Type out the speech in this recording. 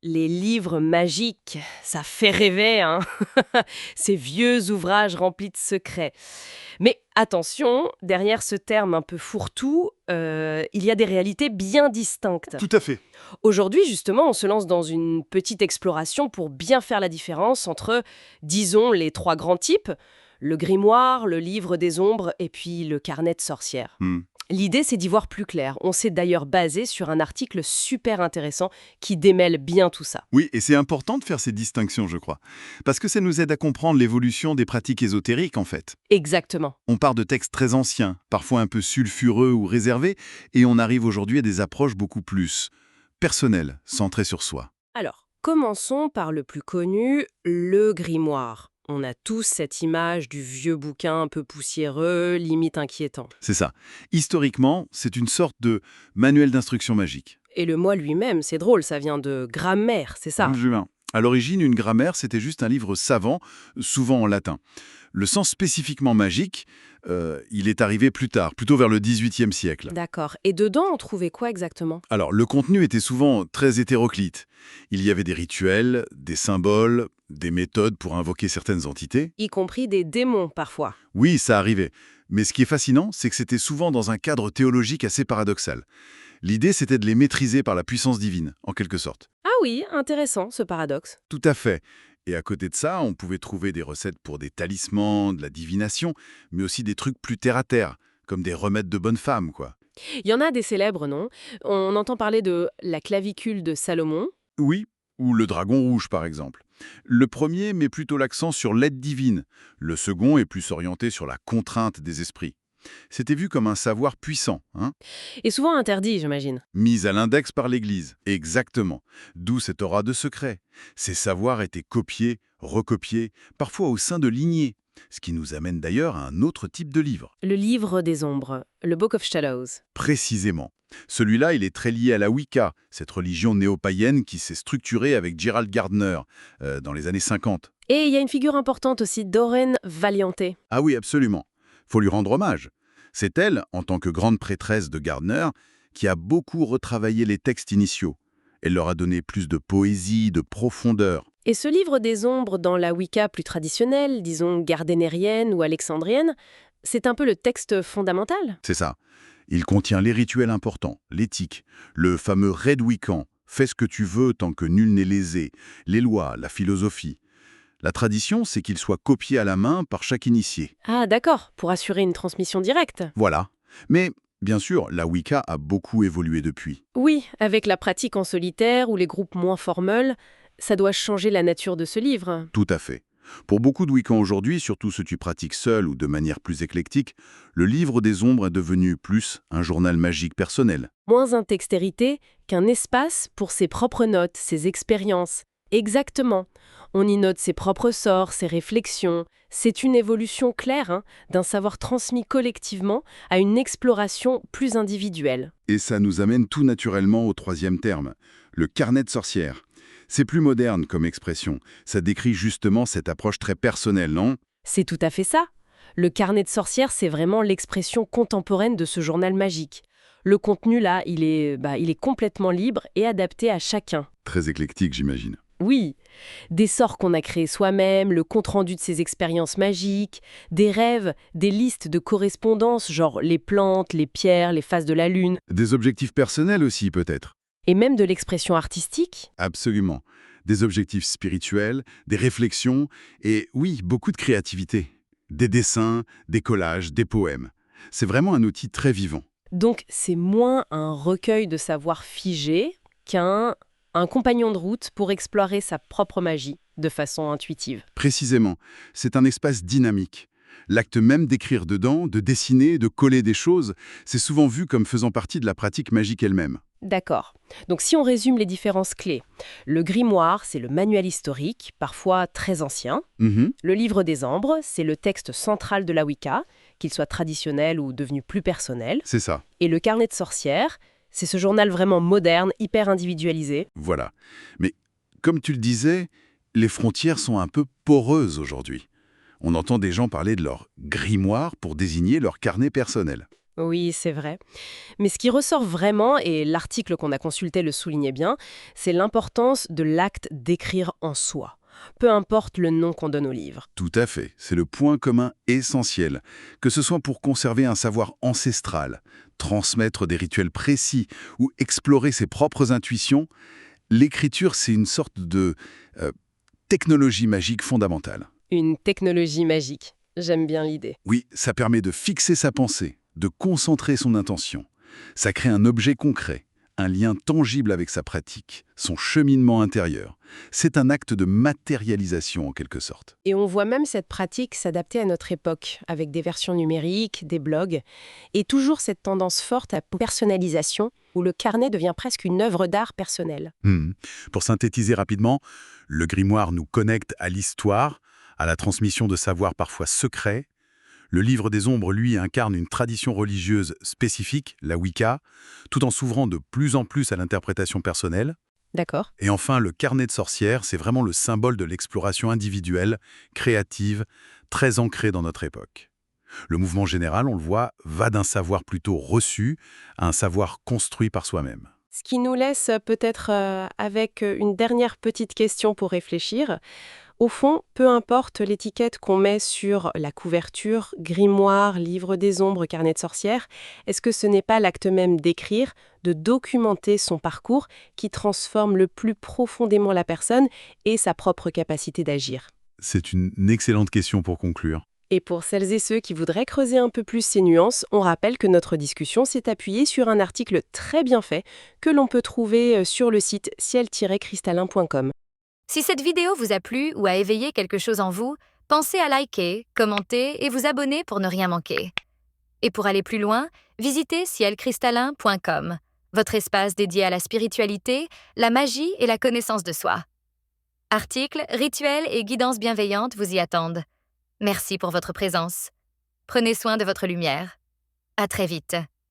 Les livres magiques, ça fait rêver, hein. Ces vieux ouvrages remplis de secrets. Mais attention, derrière ce terme un peu fourre-tout, il y a des réalités bien distinctes. Tout à fait. Aujourd'hui, justement, on se lance dans une petite exploration pour bien faire la différence entre, disons, les trois grands types, le grimoire, le livre des ombres et puis le carnet de sorcière. Hmm. L'idée, c'est d'y voir plus clair. On s'est d'ailleurs basé sur un article super intéressant qui démêle bien tout ça. Oui, et c'est important de faire ces distinctions, je crois. Parce que ça nous aide à comprendre l'évolution des pratiques ésotériques, en fait. Exactement. On part de textes très anciens, parfois un peu sulfureux ou réservés, et on arrive aujourd'hui à des approches beaucoup plus personnelles, centrées sur soi. Alors, commençons par le plus connu, le grimoire. On a tous cette image du vieux bouquin un peu poussiéreux, limite inquiétant. C'est ça. Historiquement, c'est une sorte de manuel d'instruction magique. Et le mot lui-même, c'est drôle, ça vient de grammaire, c'est ça? Juin. À l'origine, une grammaire, c'était juste un livre savant, souvent en latin. Le sens spécifiquement magique, il est arrivé plus tard, plutôt vers le XVIIIe siècle. D'accord. Et dedans, on trouvait quoi exactement? Alors, le contenu était souvent très hétéroclite. Il y avait des rituels, des symboles, des méthodes pour invoquer certaines entités. Y compris des démons, parfois. Oui, ça arrivait. Mais ce qui est fascinant, c'est que c'était souvent dans un cadre théologique assez paradoxal. L'idée, c'était de les maîtriser par la puissance divine, en quelque sorte. Ah oui, intéressant, ce paradoxe. Tout à fait. Et à côté de ça, on pouvait trouver des recettes pour des talismans, de la divination, mais aussi des trucs plus terre-à-terre, comme des remèdes de bonne femme, quoi. Il y en a des célèbres, non? On entend parler de la clavicule de Salomon. Oui, ou le dragon rouge, par exemple. Le premier met plutôt l'accent sur l'aide divine. Le second est plus orienté sur la contrainte des esprits. C'était vu comme un savoir puissant, hein, Et souvent interdit, j'imagine. mis à l'index par l'Église. Exactement. D'où cette aura de secret. Ces savoirs étaient copiés, recopiés, parfois au sein de lignées. Ce qui nous amène d'ailleurs à un autre type de livre. Le livre des ombres, le Book of Shadows. Précisément. Celui-là, il est très lié à la Wicca, cette religion néo-païenne qui s'est structurée avec Gerald Gardner dans les années 50. Et il y a une figure importante aussi, Doreen Valiente. Ah oui, absolument. Faut lui rendre hommage. C'est elle, en tant que grande prêtresse de Gardner, qui a beaucoup retravaillé les textes initiaux. Elle leur a donné plus de poésie, de profondeur. Et ce livre des ombres dans la Wicca plus traditionnelle, disons gardénérienne ou alexandrienne, c'est un peu le texte fondamental? C'est ça. Il contient les rituels importants, l'éthique, le fameux Red Wiccan, fais ce que tu veux tant que nul n'est lésé, les lois, la philosophie. La tradition, c'est qu'il soit copié à la main par chaque initié. Ah d'accord, pour assurer une transmission directe. Voilà. Mais, bien sûr, la Wicca a beaucoup évolué depuis. Oui, avec la pratique en solitaire ou les groupes moins formels, ça doit changer la nature de ce livre. Tout à fait. Pour beaucoup de Wiccans aujourd'hui, surtout ceux qui pratiquent seuls ou de manière plus éclectique, le livre des ombres est devenu plus un journal magique personnel. Moins un texte hérité qu'un espace pour ses propres notes, ses expériences. Exactement. On y note ses propres sorts, ses réflexions. C'est une évolution claire d'un savoir transmis collectivement à une exploration plus individuelle. Et ça nous amène tout naturellement au troisième terme, le carnet de sorcière. C'est plus moderne comme expression. Ça décrit justement cette approche très personnelle, non? C'est tout à fait ça. Le carnet de sorcière, c'est vraiment l'expression contemporaine de ce journal magique. Le contenu, là, il est complètement libre et adapté à chacun. Très éclectique, j'imagine. Oui, des sorts qu'on a créés soi-même, le compte-rendu de ses expériences magiques, des rêves, des listes de correspondances, genre les plantes, les pierres, les phases de la lune, Des objectifs personnels aussi, peut-être? et même de l'expression artistique. Absolument. Des objectifs spirituels, des réflexions, et oui, beaucoup de créativité. Des dessins, des collages, des poèmes. C'est vraiment un outil très vivant. Donc c'est moins un recueil de savoir figé qu'un compagnon de route pour explorer sa propre magie de façon intuitive. Précisément, c'est un espace dynamique. L'acte même d'écrire dedans, de dessiner, de coller des choses, c'est souvent vu comme faisant partie de la pratique magique elle-même. D'accord. Donc si on résume les différences clés, le grimoire, c'est le manuel historique, parfois très ancien. Mhm, Le livre des ombres, c'est le texte central de la Wicca, qu'il soit traditionnel ou devenu plus personnel. c'est ça. Et le carnet de sorcière, c'est ce journal vraiment moderne, hyper individualisé. Voilà. Mais comme tu le disais, les frontières sont un peu poreuses aujourd'hui. On entend des gens parler de leur grimoire pour désigner leur carnet personnel. Oui, c'est vrai. Mais ce qui ressort vraiment, et l'article qu'on a consulté le soulignait bien, c'est l'importance de l'acte d'écrire en soi. Peu importe le nom qu'on donne au livre. Tout à fait, c'est le point commun essentiel, que ce soit pour conserver un savoir ancestral, transmettre des rituels précis ou explorer ses propres intuitions, l'écriture c'est une sorte de euh, technologie magique fondamentale. Une technologie magique. J'aime bien l'idée. Oui, ça permet de fixer sa pensée, de concentrer son intention. Ça crée un objet concret, un lien tangible avec sa pratique, son cheminement intérieur. C'est un acte de matérialisation en quelque sorte. Et on voit même cette pratique s'adapter à notre époque, avec des versions numériques, des blogs, et toujours cette tendance forte à la personnalisation, où le carnet devient presque une œuvre d'art personnelle. Pour synthétiser rapidement, le grimoire nous connecte à l'histoire, à la transmission de savoirs parfois secrets. Le livre des ombres, lui, incarne une tradition religieuse spécifique, la Wicca, tout en s'ouvrant de plus en plus à l'interprétation personnelle. D'accord. Et enfin, le carnet de sorcière, c'est vraiment le symbole de l'exploration individuelle, créative, très ancrée dans notre époque. Le mouvement général, on le voit, va d'un savoir plutôt reçu à un savoir construit par soi-même. Ce qui nous laisse peut-être avec une dernière petite question pour réfléchir. Au fond, peu importe l'étiquette qu'on met sur la couverture, grimoire, livre des ombres, carnet de sorcière, est-ce que ce n'est pas l'acte même d'écrire, de documenter son parcours qui transforme le plus profondément la personne et sa propre capacité d'agir? C'est une excellente question pour conclure. Et pour celles et ceux qui voudraient creuser un peu plus ces nuances, on rappelle que notre discussion s'est appuyée sur un article très bien fait que l'on peut trouver sur le site ciel-cristallin.com. Si cette vidéo vous a plu ou a éveillé quelque chose en vous, pensez à liker, commenter et vous abonner pour ne rien manquer. Et pour aller plus loin, visitez cielcristallin.com, votre espace dédié à la spiritualité, la magie et la connaissance de soi. Articles, rituels et guidances bienveillantes vous y attendent. Merci pour votre présence. Prenez soin de votre lumière. À très vite.